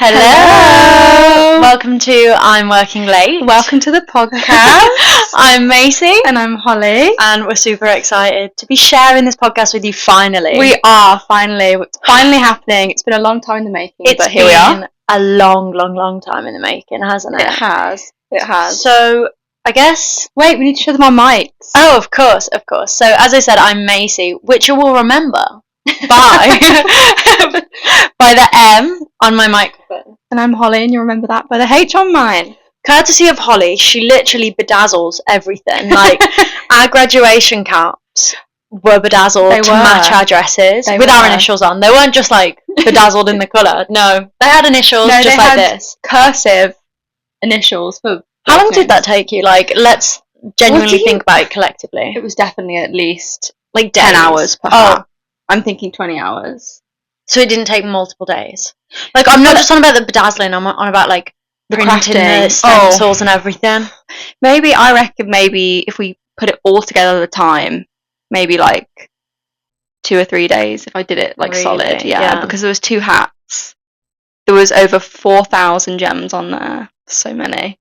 Hello! Welcome to I'm Working Late. Welcome to the podcast. I'm Macy. And I'm Holly. And we're super excited to be sharing this podcast with you finally. We are finally. It's finally happening. It's been a long time in the making, but here we are. It's been a long time in the making, hasn't it? It has. So, I guess... Wait, we need to show them our mics. Oh, of course. So, as I said, I'm Macy, which you will remember by the M on my microphone. And I'm Holly, and you remember that by the H on mine. Courtesy of Holly, she literally bedazzles everything. Like, our graduation caps were bedazzled to match our dresses with our initials on. They weren't just, like, bedazzled in the colour. No, they had initials just like this. Cursive initials. For How long did that take you? Like, let's genuinely think about it collectively. It was definitely at least, like, 10 hours per hat. I'm thinking 20 hours. So it didn't take multiple days. Like, I'm not just on about the bedazzling, I'm on about, like, the printing, the stencils and everything. I reckon if we put it all together at the time, maybe, like, 2 or 3 days if I did it, like, really? Solid. Yeah, because there was 2 hats. There was over 4,000 gems on there. So many.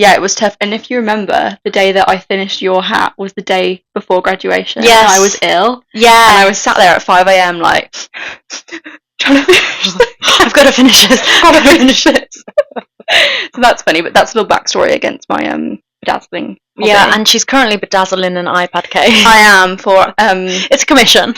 Yeah, it was tough. And if you remember, the day that I finished your hat was the day before graduation. Yes. And I was ill. Yeah. And I was sat there at 5 a.m. like, trying to finish this. I've got to finish this. So that's funny, but that's a little backstory against my bedazzling hobby. Yeah, and she's currently bedazzling an iPad case. I am for... It's a commission.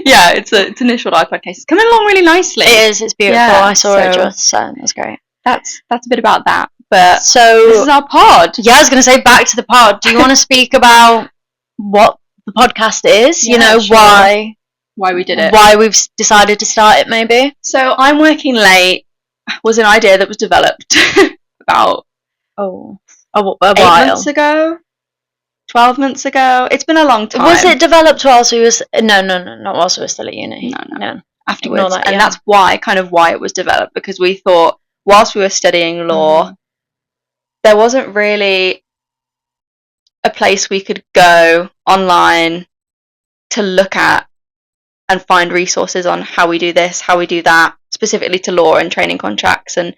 Yeah, it's an initial iPad case. It's coming along really nicely. It is, it's beautiful. Yeah, I saw it just, so that's great. That's a bit about that. But so this is our pod. Yeah, I was going to say back to the pod. Do you want to speak about what the podcast is? Yeah, sure. why we did it, why we've decided to start it, maybe. So I'm Working Late was an idea that was developed about a 8 months ago, 12 months ago. It's been a long time. Was it developed whilst we was not whilst we were still at uni? No. Afterwards, and that's why it was developed, because we thought, whilst we were studying law, there wasn't really a place we could go online to look at and find resources on how we do this, how we do that, specifically to law and training contracts, and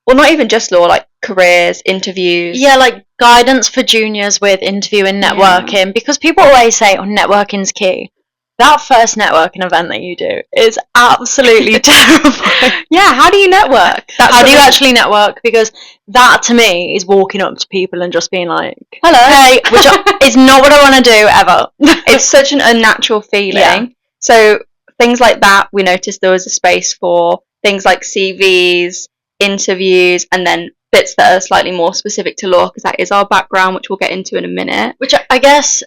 not even just law, like careers, interviews. Yeah, like guidance for juniors with interviewing, networking, because people always say, networking's key. That first networking event that you do is absolutely terrifying. Yeah, how do you network? How do you actually network? Because that, to me, is walking up to people and just being like, hello. Hey, which is not what I want to do, ever. It's such an unnatural feeling. Yeah. So things like that, we noticed there was a space for things like CVs, interviews, and then bits that are slightly more specific to law, because that is our background, which we'll get into in a minute. Which I guess...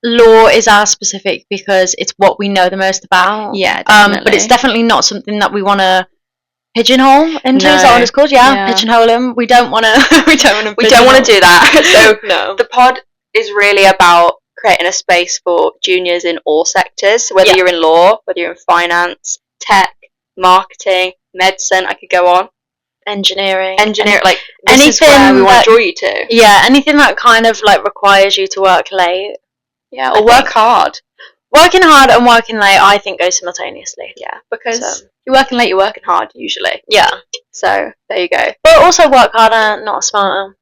law is our specific because it's what we know the most about. Yeah, definitely. But it's definitely not something that we want to pigeonhole into. Is that what it's called? Yeah, pigeonhole him. We don't want to. We don't want to do that. So no. The pod is really about creating a space for juniors in all sectors. So whether you're in law, whether you're in finance, tech, marketing, medicine, I could go on. Engineering, like this anything is where we want to draw you to. Yeah, anything that kind of like requires you to work late. Yeah, or work hard. Working hard and working late, I think, go simultaneously. Yeah, because you're working late, you're working hard, usually. Yeah. So, there you go. But also work harder, not smarter.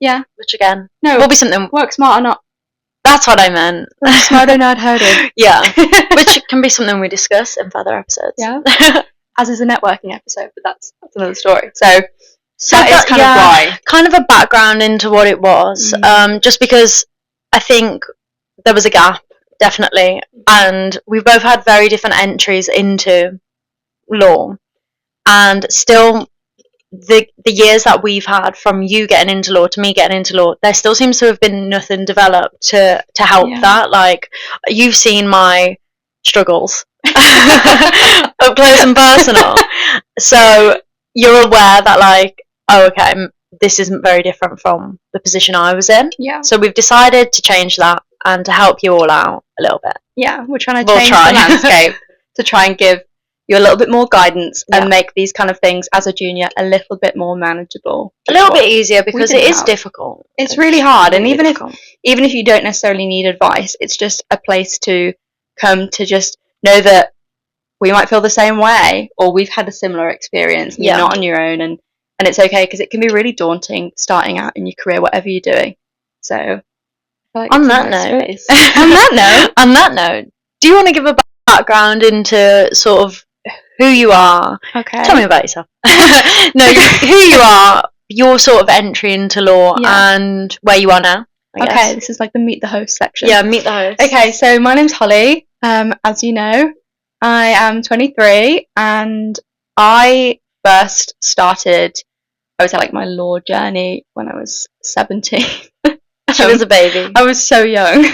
Yeah. Which, again, will be something. Work smarter, not... That's what I meant. Work smarter, not harder. Yeah. Which can be something we discuss in further episodes. Yeah. As is a networking episode, but that's another story. So that is kind of why. Kind of a background into what it was. Just because I think... there was a gap, definitely, and we've both had very different entries into law, and still the years that we've had from you getting into law to me getting into law, there still seems to have been nothing developed to help that. Like, you've seen my struggles up close and personal, so you're aware that, like, this isn't very different from the position I was in. Yeah. So we've decided to change that and to help you all out a little bit. Yeah, we're trying to change the landscape to try and give you a little bit more guidance and make these kind of things as a junior a little bit more manageable. A little bit easier, because it is difficult. It's really hard, and even if you don't necessarily need advice, it's just a place to come to just know that we might feel the same way, or we've had a similar experience, and you're not on your own, and it's okay, because it can be really daunting starting out in your career, whatever you're doing. So on that note, do you want to give a background into sort of who you are? Okay. Tell me about yourself. No, who you are, your sort of entry into law, and where you are now. Okay, this is like the meet the host section. Yeah, meet the host. Okay, so my name's Holly. As you know, I am 23, and I first started, I would say, like, my law journey when I was 17. She was a baby. I was so young.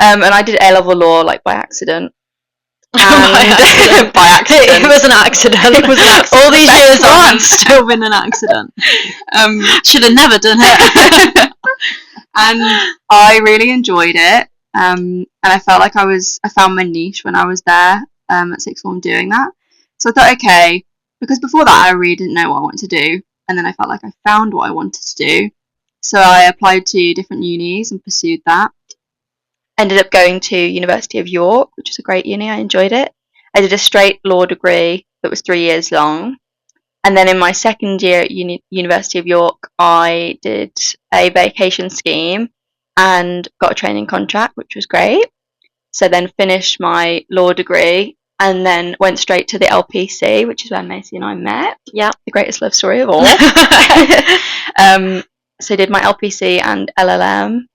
And I did A-level law, like, by accident. By accident. It was an accident. It was an accident. All these years on, it's still been an accident. Should have never done it. And I really enjoyed it. And I felt like I found my niche when I was there at sixth form doing that. So I thought, okay, because before that I really didn't know what I wanted to do, and then I felt like I found what I wanted to do. So I applied to different unis and pursued that. Ended up going to University of York, which was a great uni. I enjoyed it. I did a straight law degree that was 3 years long. And then in my second year at University of York, I did a vacation scheme and got a training contract, which was great. So then finished my law degree and then went straight to the LPC, which is where Macy and I met. Yeah. The greatest love story of all. So I did my LPC and LLM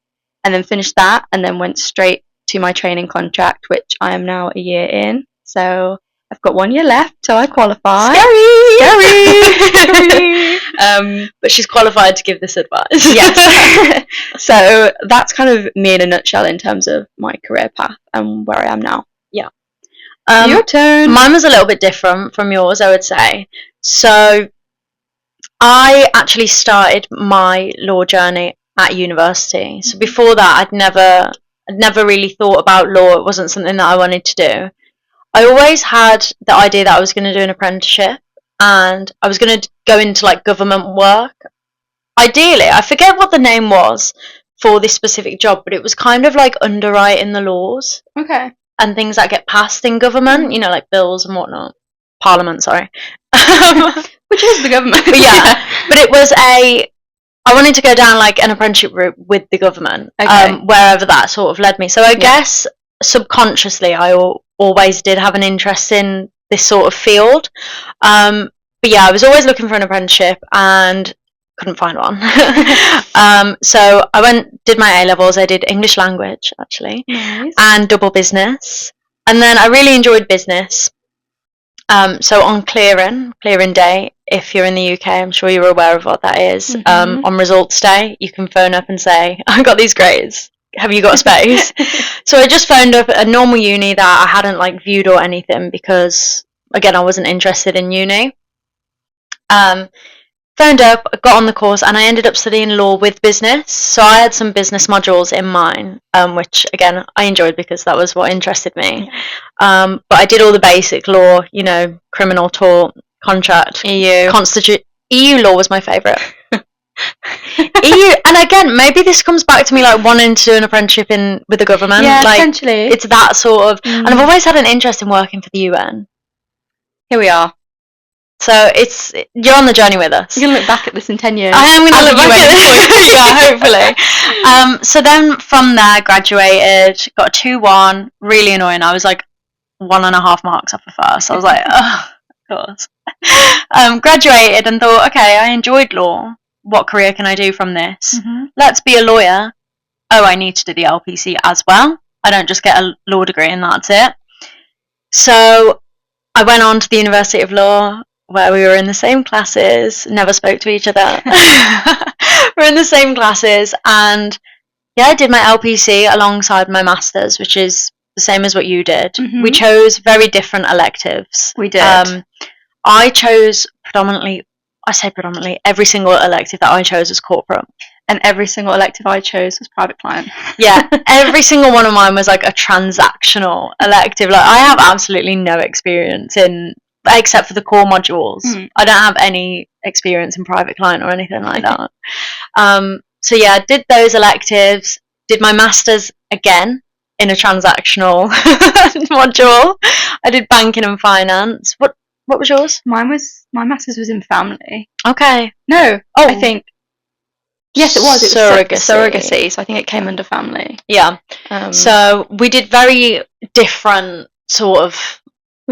and then finished that and then went straight to my training contract, which I am now a year in. So I've got 1 year left till I qualify. Scary! But she's qualified to give this advice. Yes. So that's kind of me in a nutshell in terms of my career path and where I am now. Yeah. Your turn. Mine was a little bit different from yours, I would say. So I actually started my law journey at university. So before that, I'd never really thought about law. It wasn't something that I wanted to do. I always had the idea that I was going to do an apprenticeship and I was going to go into like government work. Ideally, I forget what the name was for this specific job, but it was kind of like underwriting the laws. Okay. And things that get passed in government, you know, like bills and whatnot. Parliament, sorry. Which is the government. But yeah, but it was I wanted to go down like an apprenticeship route with the government, wherever that sort of led me. So I guess subconsciously I always did have an interest in this sort of field. But yeah, I was always looking for an apprenticeship and couldn't find one. So I did my A-levels. I did English language, actually, and double business. And then I really enjoyed business. So on clearing day, if you're in the UK, I'm sure you're aware of what that is. On results day, you can phone up and say, I got these grades. Have you got a space? So I just phoned up a normal uni that I hadn't like viewed or anything because, again, I wasn't interested in uni. Phoned up, got on the course, and I ended up studying law with business. So I had some business modules in mine, which, again, I enjoyed because that was what interested me. But I did all the basic law, you know, criminal tort, contract, EU, EU law was my favourite. EU, and again, maybe this comes back to me like wanting to do an apprenticeship with the government. Yeah, like, essentially. It's that sort of, and I've always had an interest in working for the UN. Here we are. So you're on the journey with us. You're going to look back at this in 10 years. I am going to look back at this. Yeah, hopefully. So then from there, graduated, got a 2-1, really annoying. I was like 1.5 marks off the first. I was like, oh, of course. Graduated and thought, okay, I enjoyed law. What career can I do from this? Let's be a lawyer. Oh, I need to do the LPC as well. I don't just get a law degree and that's it. So I went on to the University of Law, where we were in the same classes, never spoke to each other. We're in the same classes, and yeah, I did my LPC alongside my master's, which is the same as what you did. We chose very different electives. We did. I chose predominantly, every single elective that I chose was corporate. And every single elective I chose was private client. Yeah, every single one of mine was like a transactional elective. Like I have absolutely no experience except for the core modules. I don't have any experience in private client or anything like that. So yeah, I did those electives, did my master's again in a transactional module. I did banking and finance. What was yours? My master's was in family. Okay. No. I think. Yes, it was. It was surrogacy. So I think it came under family. Yeah. So we did very different sort of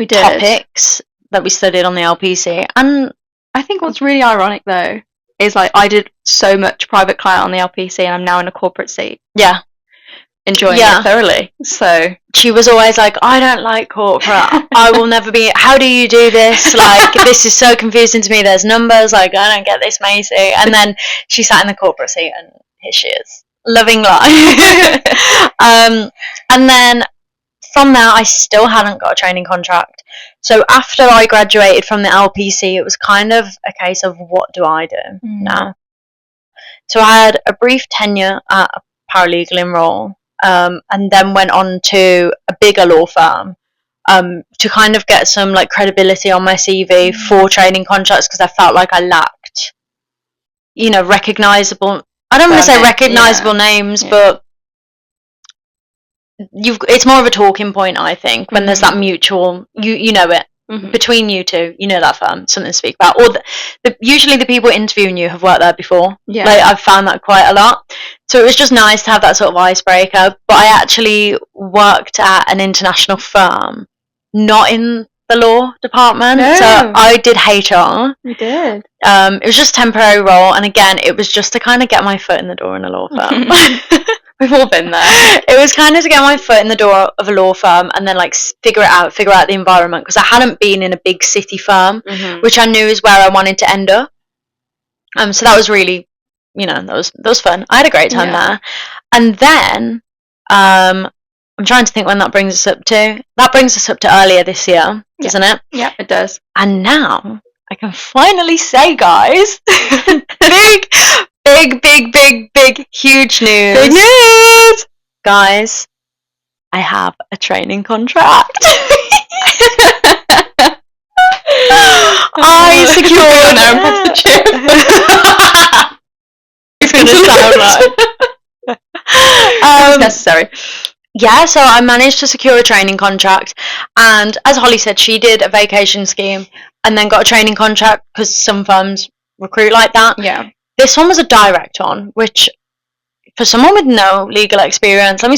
topics that we studied on the LPC. And I think what's really ironic though is like I did so much private client on the LPC and I'm now in a corporate seat. Yeah. Enjoying it thoroughly. So she was always like, I don't like corporate. I will never be. How do you do this? Like, this is so confusing to me. There's numbers. Like, I don't get this, Macy. And then she sat in the corporate seat, and here she is, loving life. And then from there, I still hadn't got a training contract. So after I graduated from the LPC, it was kind of a case of what do I do now? So I had a brief tenure at a paralegal role. And then went on to a bigger law firm to kind of get some like credibility on my CV for training contracts, because I felt like I lacked, recognizable. I don't want to say recognizable names, but it's more of a talking point, I think, when there's that mutual. You know it. Between you two, that firm, something to speak about. Or usually the people interviewing you have worked there before. Yeah. Like, I've found that quite a lot. So it was just nice to have that sort of icebreaker. But I actually worked at an international firm, not in the law department. No. So I did HR. You did. It was just a temporary role. And again, it was just to kind of get my foot in the door in a law firm. We've all been there. It was kind of to get my foot in the door of a law firm and then like figure out the environment, because I hadn't been in a big city firm, which I knew is where I wanted to end up. So that was really, that was fun. I had a great time there. And then I'm trying to think when that brings us up to. That brings us up to earlier this year, doesn't it? Yeah, it does. And now I can finally say, guys, big, huge news. Big news! Guys, I have a training contract. I secured It's going to sound like. It's necessary. Yeah, so I managed to secure a training contract, and as Holly said, she did a vacation scheme and then got a training contract, because some firms recruit like that. Yeah. This one was a direct on, which for someone with no legal experience, let me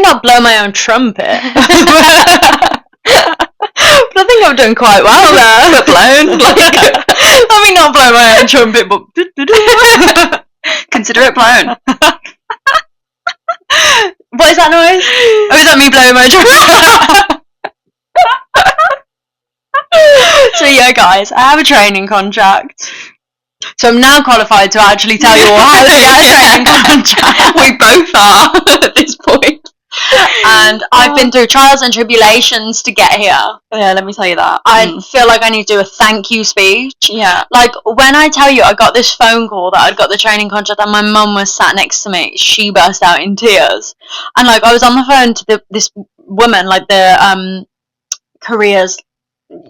not blow my own trumpet. But I think I've done quite well there. But blown. Let me not blow my own trumpet, but consider it blown. What is that noise? Oh, is that me blowing my trumpet? So yeah, guys, I have a training contract. So I'm now qualified to actually tell you all how to get a training contract. We both are at this point. And I've been through trials and tribulations to get here. Yeah, let me tell you that. I feel like I need to do a thank you speech. Yeah. Like, when I tell you I got this phone call that I'd got the training contract and my mum was sat next to me, she burst out in tears. And like, I was on the phone to this woman, like the careers,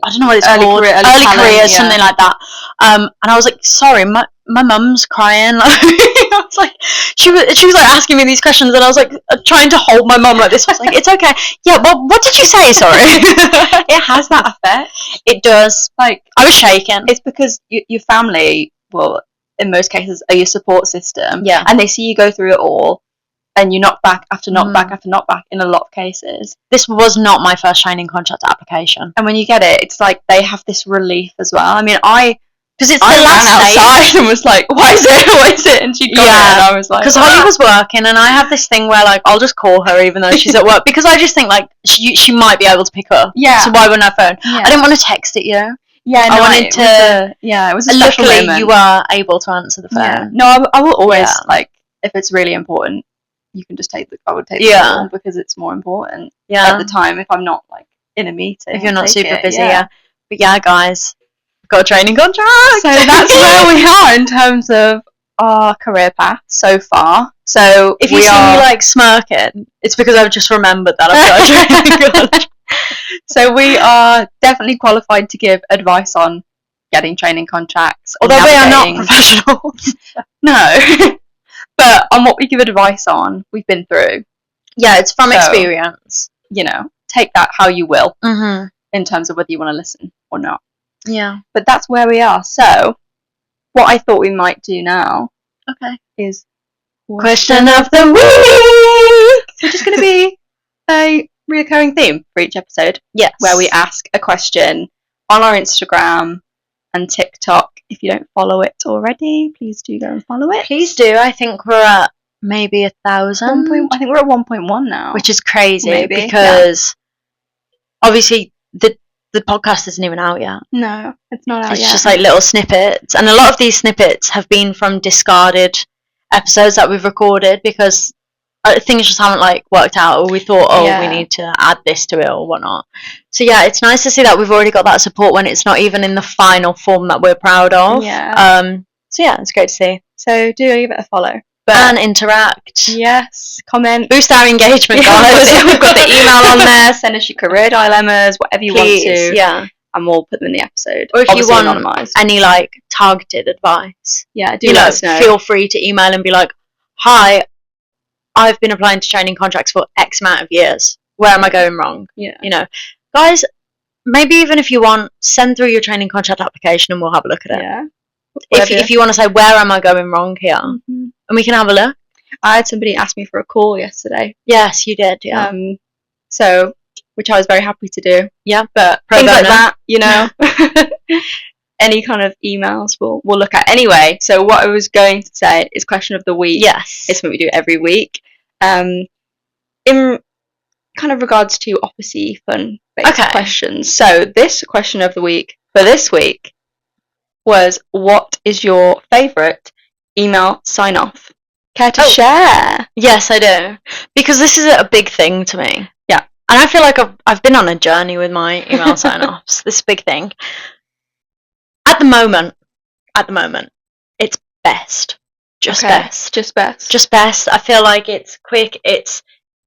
I don't know what it's called. Early careers, something like that. And I was like, sorry, my mum's crying. I was like, she was like asking me these questions, and I was like trying to hold my mum like this. I was like, it's okay. Yeah, well, what did you say? Sorry. It has that effect. It does. Like, I was shaking. It's because your family, well, in most cases, are your support system. Yeah. And they see you go through it all. And you knock back after knock back after knock back in a lot of cases. This was not my first training contract application. And when you get it, it's like they have this relief as well. I mean, because it's the last outside and was like, why is it? And she got it, and I was like, because Holly was working, and I have this thing where like I'll just call her even though she's at work, because I just think like she might be able to pick up. Yeah. So why wouldn't I phone? Yeah. I didn't want to text it, Yeah. No, I wanted to. It was a special moment. Luckily, you were able to answer the phone. Yeah. No, I will always like, if it's really important, you can just I would take the call, because it's more important at the time if I'm not like in a meeting. If you're not super busy, But yeah, guys, got a training contract. So that's where we are in terms of our career path so far. So if you see me like smirking, it's because I've just remembered that I've got a training contract. So we are definitely qualified to give advice on getting training contracts. Although we are not professionals. No. But on what we give advice on, we've been through. Yeah, it's from experience. You know, take that how you will in terms of whether you want to listen or not. Yeah. But that's where we are. So, what I thought we might do now is Question of the week! Which is going to be a reoccurring theme for each episode. Yes. Where we ask a question on our Instagram and TikTok. If you don't follow it already, please do go and follow it. Please do. I think we're at maybe 1,000. I think we're at 1.1 now. Which is crazy because obviously the podcast isn't even out yet. No, it's not out yet. It's just like little snippets. And a lot of these snippets have been from discarded episodes that we've recorded because things just haven't like worked out, or we thought, we need to add this to it or whatnot. So yeah, it's nice to see that we've already got that support when it's not even in the final form that we're proud of. Yeah. So yeah, it's great to see. So do give it a follow. And interact. Yes, comment. Boost our engagement, guys. We've got the email on there. Send us your career dilemmas, whatever you want to. Yeah. And we'll put them in the episode. Or if you want anonymized. any like targeted advice, do let us know. Feel free to email and be like, "Hi, I've been applying to training contracts for X amount of years. Where am I going wrong?" Yeah. You know, guys, maybe even if you want, send through your training contract application and we'll have a look at it. Yeah. If you want to say, where am I going wrong here? And we can have a look. I had somebody ask me for a call yesterday. Yes, you did, yeah. So, which I was very happy to do. Yeah. But things like that, you know, any kind of emails we'll look at. Anyway, so what I was going to say is question of the week. Yes. It's what we do every week. In kind of regards to opposite fun-based questions. So this question of the week for this week was, what is your favourite email sign-off? Care to share? Yes, I do. Because this is a big thing to me. Yeah. And I feel like I've been on a journey with my email sign-offs. This big thing. At the moment, it's best. Just best. Just best. Just best. I feel like it's quick, it's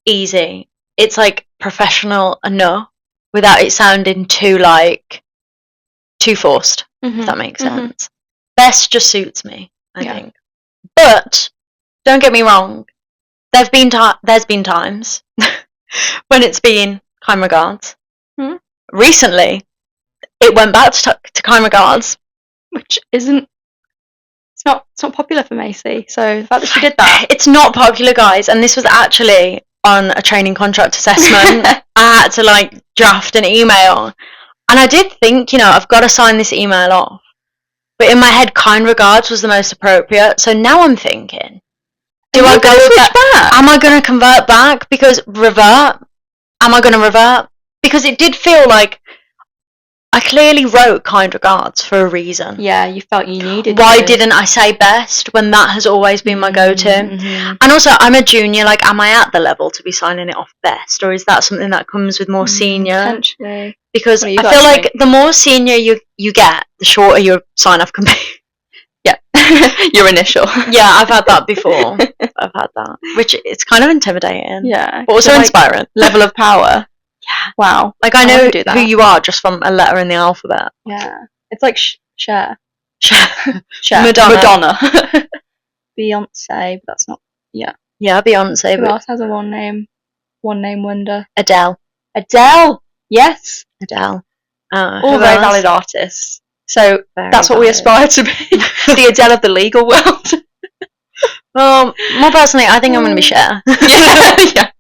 easy. It's like professional enough without it sounding too forced. If that makes sense. Best just suits me, I think. But don't get me wrong. There's been times when it's been kind regards. Recently, it went back to kind regards, which isn't. It's not popular for Macy. So the fact that she did that, it's not popular, guys. And this was actually on a training contract assessment. I had to like draft an email, and I did think, I've got to sign this email off. But in my head, kind regards was the most appropriate. So now I'm thinking, do I go with that? Am I going to convert back? Because revert? Am I going to revert? Because it did feel like I clearly wrote kind regards for a reason. Yeah, you felt you needed Why didn't I say best when that has always been my go-to? And also, I'm a junior. Like, am I at the level to be signing it off best? Or is that something that comes with more senior? Potentially. Because I feel like the more senior you get, the shorter your sign-off can be. Yeah, your initial. Yeah, I've had that before. I've had that. Which, it's kind of intimidating. Yeah. But also inspiring. Level of power. Yeah. Wow. Like, I know who you are just from a letter in the alphabet. Yeah. It's like Cher. Madonna. Beyonce, but that's not. Yeah. Yeah, Beyonce. Who else has a one name wonder? Adele. Yes. Adele. All very valid artists. So that's what we aspire to be. The Adele of the legal world. Well, more personally, I think I'm going to be Cher. Yeah.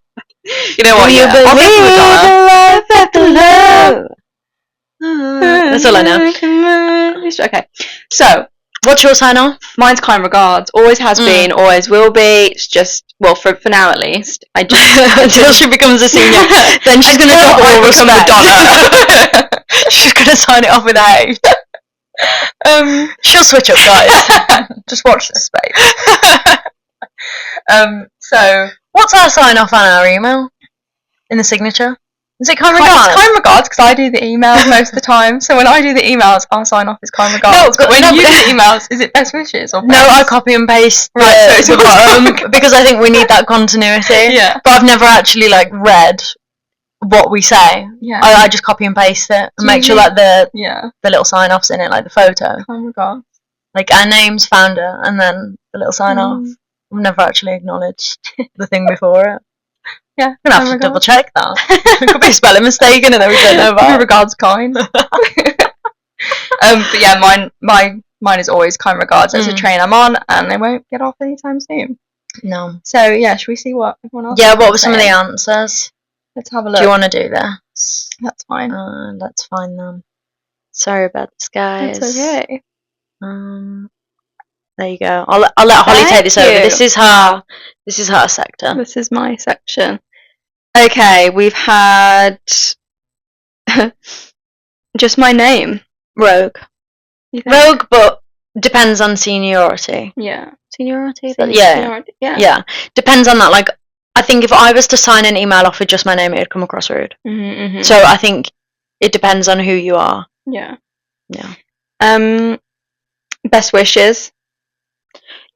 You know what? You believe the life after love. That's all I know. Okay. So, what's your sign off? Mine's kind regards. Always has been, always will be. It's just, well, for now at least. I just until she becomes a senior, then she's going to drop all become Madonna. She's going to sign it off with a she'll switch up, guys. Just watch this space. So, what's our sign off on our email? In the signature? Is it kind regards? It's kind regards because I do the emails most of the time. So when I do the emails, our sign off is kind regards. No, but when you do the emails, is it best wishes or best? No, I copy and paste the bottom because I think we need that continuity. Yeah. But I've never actually read what we say. Yeah. I just copy and paste it and make sure that the little sign off's in it, like the photo. Kind regards. Like our name's founder and then the little sign off. I've never actually acknowledged the thing before it. Yeah. I'm gonna have to double check that. It could be a spelling mistake and then we don't know about. Regards, kind. But yeah, mine is always kind regards. There's a train I'm on, and they won't get off anytime soon. No. So yeah, should we see what everyone else? Yeah, what were some of the answers? Let's have a look. Do you want to do this? That's fine. Let's find them. Sorry about this, guys. That's okay. There you go. I'll let Holly take this over. This is her sector. This is my section. Okay, we've had just my name. Rogue, but depends on seniority. Yeah, seniority. Yeah. Depends on that. Like, I think if I was to sign an email off with just my name, it would come across rude. Mm-hmm. So I think it depends on who you are. Yeah. Yeah. Best wishes.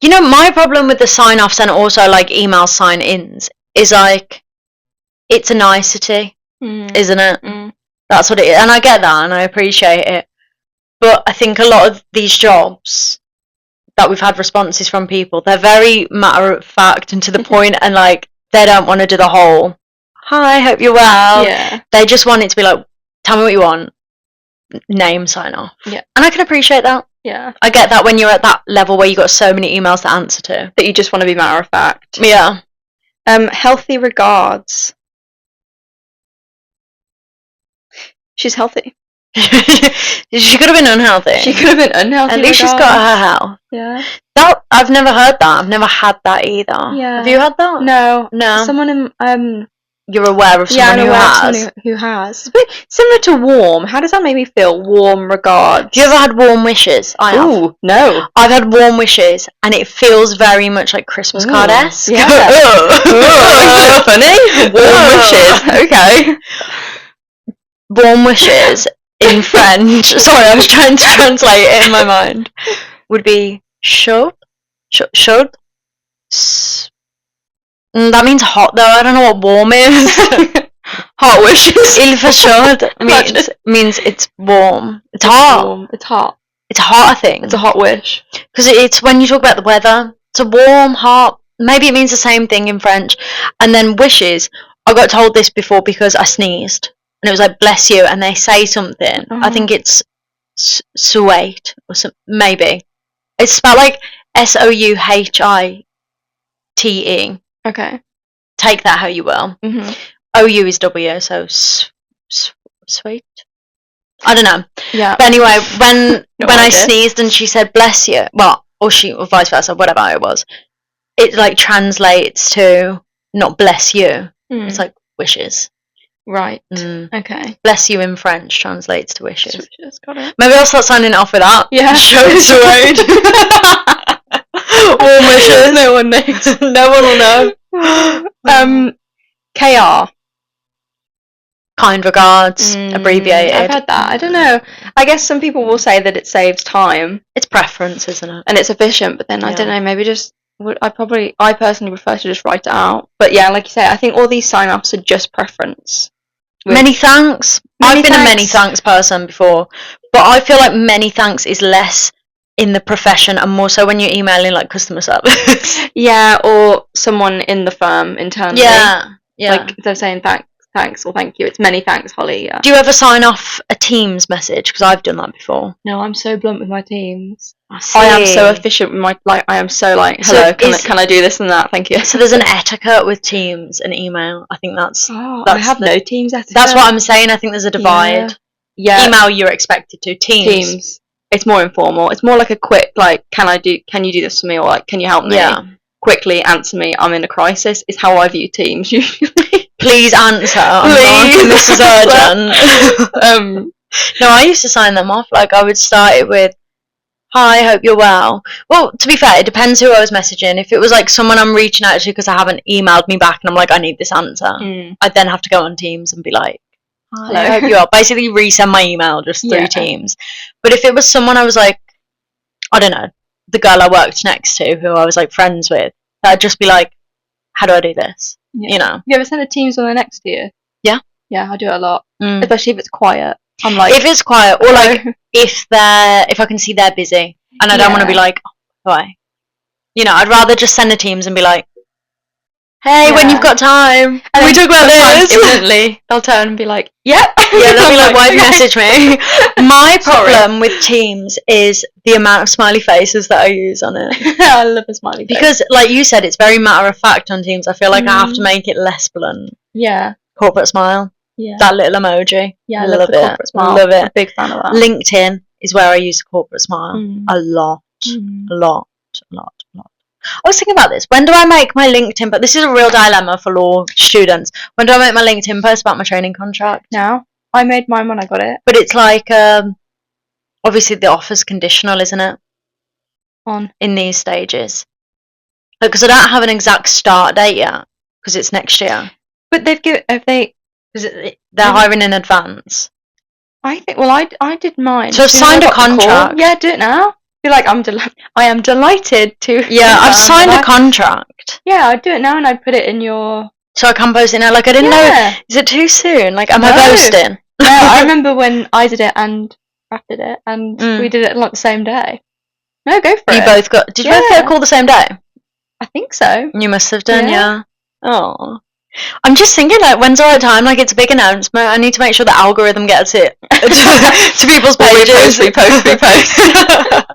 You know, my problem with the sign offs and also like email sign ins is like, it's a nicety, isn't it? That's what it is. And I get that and I appreciate it. But I think a lot of these jobs that we've had responses from people, they're very matter of fact and to the point, and like, they don't want to do the whole, hi, hope you're well. Yeah. They just want it to be like, tell me what you want, name, sign off. Yeah. And I can appreciate that. Yeah. I get that when you're at that level where you've got so many emails to answer to. That you just want to be matter of fact. Yeah. Healthy regards. She's healthy. She could have been unhealthy. She could have been unhealthy. At least she's got her health. Yeah. That I've never heard that. I've never had that either. Yeah. Have you had that? No. Someone You're aware of someone who has? Who has. It's a bit similar to warm. How does that make me feel? Warm regards. Have you ever had warm wishes? I have. Ooh, no. I've had warm wishes, and it feels very much like Christmas card-esque. Yeah. Funny. Warm wishes. Okay. Warm wishes in French. Sorry, I was trying to translate it in my mind. Would be chaud. Chaud. That means hot though. I don't know what warm is. Hot wishes. Il fait chaud means it's warm. It's hot. Warm. It's hot. It's hot, I think. It's a hot wish. Because it's when you talk about the weather. It's a warm, hot. Maybe it means the same thing in French. And then wishes. I got told this before because I sneezed. And it was like, bless you. And they say something. I think it's souhait. Or maybe. It's spelled like Souhite. Okay. Take that how you will. Mm-hmm. OU is W, so sweet. I don't know. Yeah. But anyway, when I sneezed and she said bless you, well, or vice versa, whatever it was, it like translates to not bless you. It's like wishes. Right. Okay. Bless you in French translates to wishes. Got it. Maybe I'll start signing it off with that. Yeah. Show warm wishes. No one knows. No one will know. KR. Kind regards, abbreviated. I've had that. I don't know. I guess some people will say that it saves time. It's preference, isn't it? And it's efficient, but then I don't know, maybe just I personally prefer to just write it out. But yeah, like you say, I think all these sign-offs are just preference. Many thanks. I've been a many thanks person before, but I feel like many thanks is less in the profession and more so when you're emailing like customer service. Yeah, or someone in the firm internally. Yeah. Like they're saying thanks or thank you. It's many thanks, Holly. Yeah. Do you ever sign off a Teams message? Because I've done that before. No, I'm so blunt with my Teams. I am so efficient with my I am so like, hello, can I do this and that? Thank you. So there's an etiquette with Teams and email. I think that's I have no Teams etiquette. That's what I'm saying. I think there's a divide. Yeah. Email you're expected to. Teams. It's more informal. It's more like a quick like, can you do this for me, or like, can you help me? Yeah. Quickly answer me. I'm in a crisis. Is how I view Teams usually. Please answer. Please. This is urgent. No, I used to sign them off. Like I would start it with, hi, hope you're well. Well, to be fair, it depends who I was messaging. If it was like someone I'm reaching out to because I haven't emailed me back and I'm like, I need this answer, I'd then have to go on Teams and be like, hi, I hope you are. Basically resend my email just through Teams. But if it was someone I was like, I don't know, the girl I worked next to who I was like friends with, I'd just be like, how do I do this? Yeah. You know? You ever send a Teams when they're next to you? Yeah. Yeah, I do it a lot. Especially if it's quiet. I'm like, if it's quiet, or like if I can see they're busy and I don't want to be like, oh, why? You know, I'd rather just send a Teams and be like, Hey, when you've got time. And we talk about this. Imminently, they'll turn and be like, yep. Yeah, they'll be like, why message me? My problem with Teams is the amount of smiley faces that I use on it. I love a smiley face. Because, like you said, it's very matter of fact on Teams. I feel like I have to make it less blunt. Yeah. Corporate smile. Yeah. That little emoji. Yeah, I love the corporate smile. Love it. I'm a big fan of that. LinkedIn is where I use the corporate smile. A lot. A lot. I was thinking about this. When do I make my LinkedIn? But this is a real dilemma for law students. When do I make my LinkedIn post about my training contract? Now. I made mine when I got it. But it's like, obviously the offer's conditional, isn't it? In these stages. Because I don't have an exact start date yet. Because it's next year. But they're hiring in advance. I think, well, I did mine. So I've signed a contract. Yeah, do it now. Be like, I am delighted to. Yeah, I've signed a contract. Yeah, I'd do it now and I'd put it in your. So I can post it now. Like, I didn't know. Is it too soon? Like, am I boasting? No, I remember when I did it and Raph did it, and we did it like the same day. No, go for it. You both got. Did you both get a call the same day? I think so. You must have done, yeah. Oh. I'm just thinking, like, when's the right time? Like, it's a big announcement. I need to make sure the algorithm gets it to people's pages. Repost.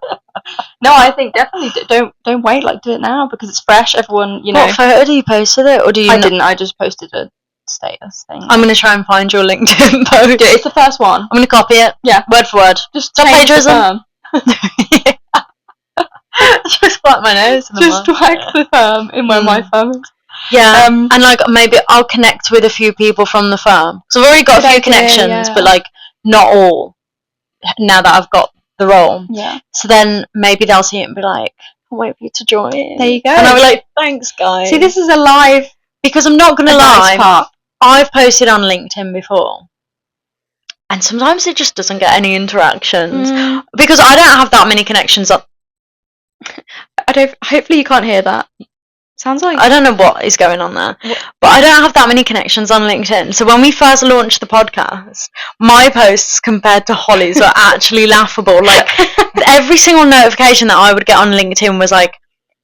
No, I think definitely don't wait. Like, do it now because it's fresh. Everyone, you know. What photo do you post with it, or do you? I didn't. I just posted a status thing. I'm gonna try and find your LinkedIn post. It's the first one. I'm gonna copy it. Yeah, word for word. Just plagiarism. Just wipe my nose. Just wax the firm in where my firm is. Yeah, and like maybe I'll connect with a few people from the firm. So I've already got a few connections, but like not all. Now that I've got the role, so then maybe they'll see it and be like, "I'll wait for you to join." There you go. And I'll be like, "Thanks, guys." See, this is a live because I'm not gonna lie. Nice I've posted on LinkedIn before, and sometimes it just doesn't get any interactions because I don't have that many connections up. Hopefully, you can't hear that. Sounds like I don't know what is going on there, but I don't have that many connections on LinkedIn. So when we first launched the podcast, my posts compared to Hollie's were actually laughable. Like every single notification that I would get on LinkedIn was like,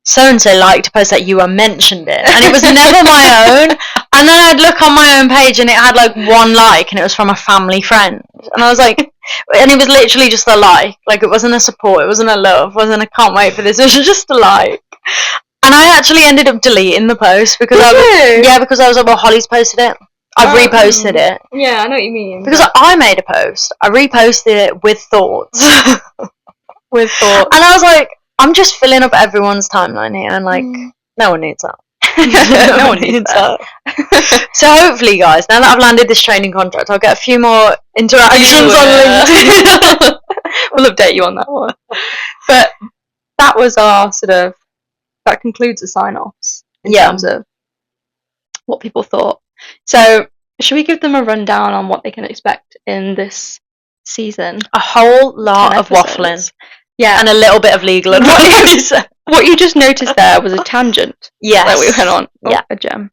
so and so liked a post that you were mentioned in, and it was never my own. And then I'd look on my own page and it had like 1 like, and it was from a family friend, and I was like, and it was literally just a like it wasn't a support, it wasn't a love, it wasn't a can't wait for this, it was just a like. And I actually ended up deleting the post because because I was like, well, Hollie's posted it. I've reposted it. Yeah, I know what you mean. Because I made a post. I reposted it with thoughts. With thoughts. And I was like, I'm just filling up everyone's timeline here. And like, no one needs that. No one needs that. So hopefully, guys, now that I've landed this training contract, I'll get a few more interactions on LinkedIn. We'll update you on that one. But that was our that concludes the sign-offs in terms of what people thought. So, should we give them a rundown on what they can expect in this season? A whole lot of waffling. Yeah. And a little bit of legal advice. What you just noticed there was a tangent. Yes. That we went on. Yeah. A gem.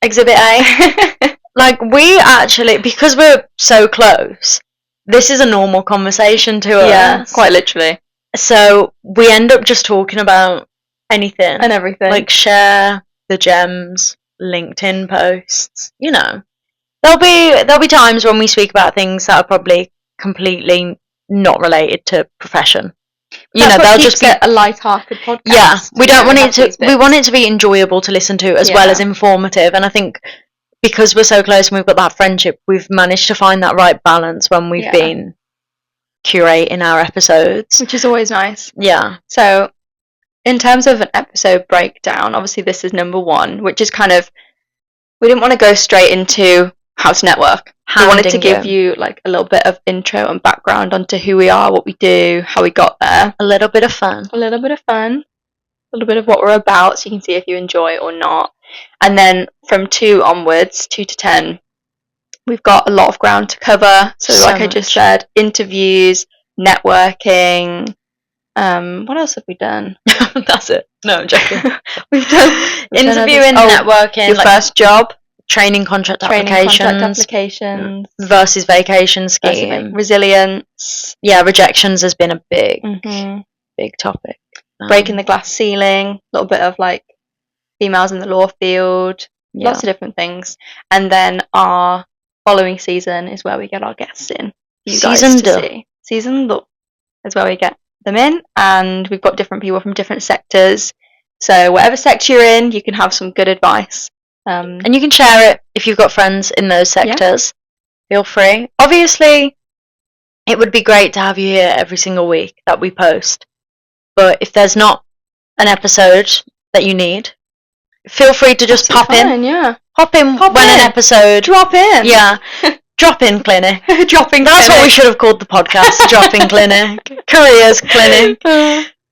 Exhibit A. Like, we actually, because we're so close, this is a normal conversation to us. Yeah, quite literally. So we end up just talking about anything and everything, like share the gems, LinkedIn posts. You know, there'll be times when we speak about things that are probably completely not related to profession. You know, they'll just be a light-hearted podcast. Yeah, we don't want it to. We want it to be enjoyable to listen to as well as informative. And I think because we're so close and we've got that friendship, we've managed to find that right balance when we've been curating our episodes, which is always nice. Yeah. So in terms of an episode breakdown, obviously this is number 1, which is kind of, we didn't want to go straight into how to network. We wanted to give you like a little bit of intro and background onto who we are, what we do, how we got there. A little bit of fun. A little bit of what we're about, so you can see if you enjoy it or not. And then from 2 onwards, 2 to 10, we've got a lot of ground to cover. So like I just said, interviews, networking. What else have we done? That's it. No, I'm joking. We've done interviewing, networking, your first job, training contract applications versus vacation scheme, resilience. Yeah, rejections has been a big topic. Breaking the glass ceiling, a little bit of like, females in the law field, lots of different things. And then our following season is where we get our guests in. You guys to see. Season 2 is where we get them in, and we've got different people from different sectors. So whatever sector you're in, you can have some good advice. And you can share it if you've got friends in those sectors. Yeah. Feel free. Obviously, it would be great to have you here every single week that we post. But if there's not an episode that you need, feel free to just pop in. Yeah. Pop in an episode. Drop in. Yeah. Drop-in clinic. Drop-in That's clinic. what we should have called the podcast. Drop-in clinic. Careers clinic.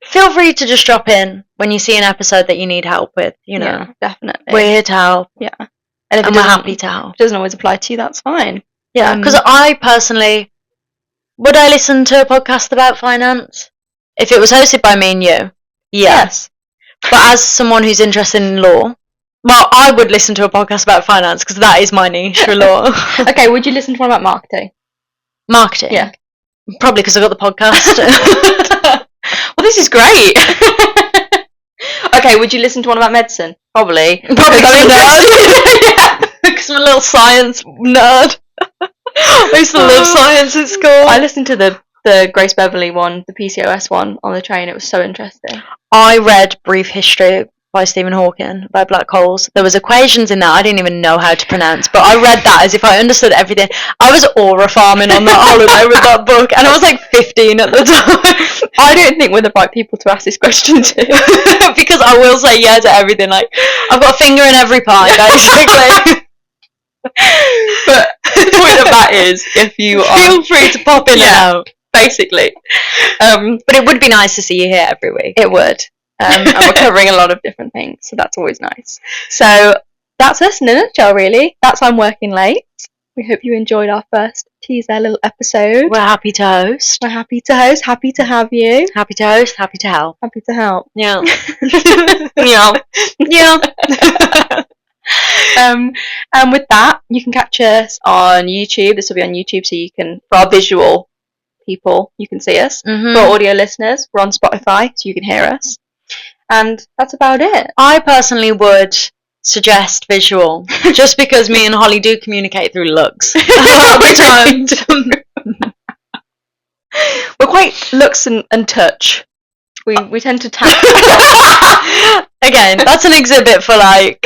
Feel free to just drop in when you see an episode that you need help with, you know. Yeah, definitely. We're here to help. Yeah. And we're happy to help. If it doesn't always apply to you, that's fine. Yeah, because I personally, would I listen to a podcast about finance? If it was hosted by me and you, yes. But as someone who's interested in law, well, I would listen to a podcast about finance because that is my niche for law. Okay, would you listen to one about marketing? Marketing? Yeah. Probably because I got the podcast. Well, this is great. Okay, would you listen to one about medicine? Probably because I'm a nerd. Yeah, because I'm a little science nerd. I used to love science at school. I listened to the Grace Beverley one, the PCOS one, on the train. It was so interesting. I read Brief History by Stephen Hawking about black holes. There was equations in that I didn't even know how to pronounce, but I read that as if I understood everything. I was aura farming on that holiday with that book, and I was like 15 at the time. I don't think we're the right people to ask this question to. Because I will say yeah to everything. Like, I've got a finger in every pie, basically. But the point of that is, if you feel free to pop in and out, basically. But it would be nice to see you here every week. It would. And we're covering a lot of different things, so that's always nice. So that's us in a nutshell, really. That's I'm Working Late. We hope you enjoyed our first teaser little episode. We're happy to host. We're happy to host. Happy to have you. Happy to host. Happy to help. Happy to help. Yeah. Yeah. Yeah. And with that, you can catch us on YouTube. This will be on YouTube, so you can, for our visual people, you can see us. Mm-hmm. For our audio listeners, we're on Spotify, so you can hear us. And that's about it. I personally would suggest visual, just because me and Holly do communicate through looks. We're quite looks and touch. We tend to tap. Again, that's an exhibit for like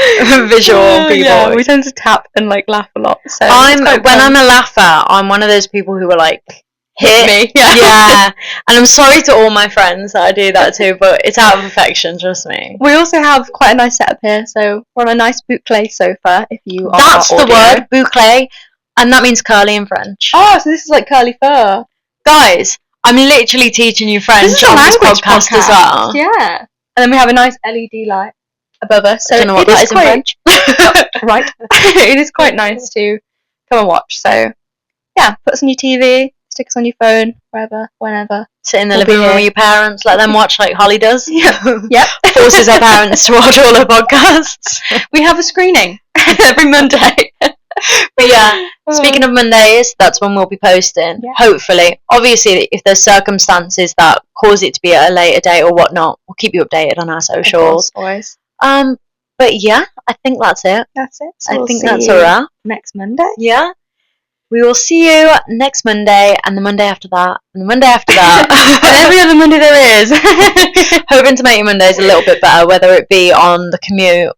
visual people. Yeah, we tend to tap and like laugh a lot. So I'm a laugher, I'm one of those people who are like hit me. Yeah. And I'm sorry to all my friends that I do that too, but it's out of affection, trust me. We also have quite a nice setup here, so we're on a nice boucle sofa. If you are that's the word, boucle, and that means curly in French. Oh, so this is like curly fur, guys. I'm literally teaching you French on this podcast as well. Yeah. And then we have a nice LED light above us. So I don't know what that is in French. Right. It is quite nice to come and watch. So, yeah, put us on your TV, stick us on your phone, wherever, whenever. Sit in the living room with your parents, let them watch like Holly does. Yep. Forces her parents to watch all her podcasts. We have a screening every Monday. But yeah, speaking of Mondays, that's when we'll be posting. Yeah. Hopefully. Obviously, if there's circumstances that cause it to be at a later date or whatnot, we'll keep you updated on our socials. Of course, always. But yeah, I think that's it. That's it. So I think that's a wrap. Next Monday. Yeah. We will see you next Monday, and the Monday after that, and the Monday after that, and every other Monday there is. Hoping to make your Mondays a little bit better, whether it be on the commute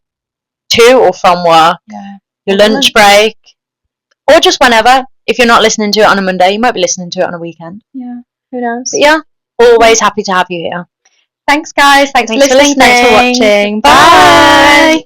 to or from work. Yeah. Your lunch break, or just whenever. If you're not listening to it on a Monday, you might be listening to it on a weekend. Yeah, who knows? But yeah, always happy to have you here. Thanks, guys. Thanks for listening. Thanks for watching. Bye.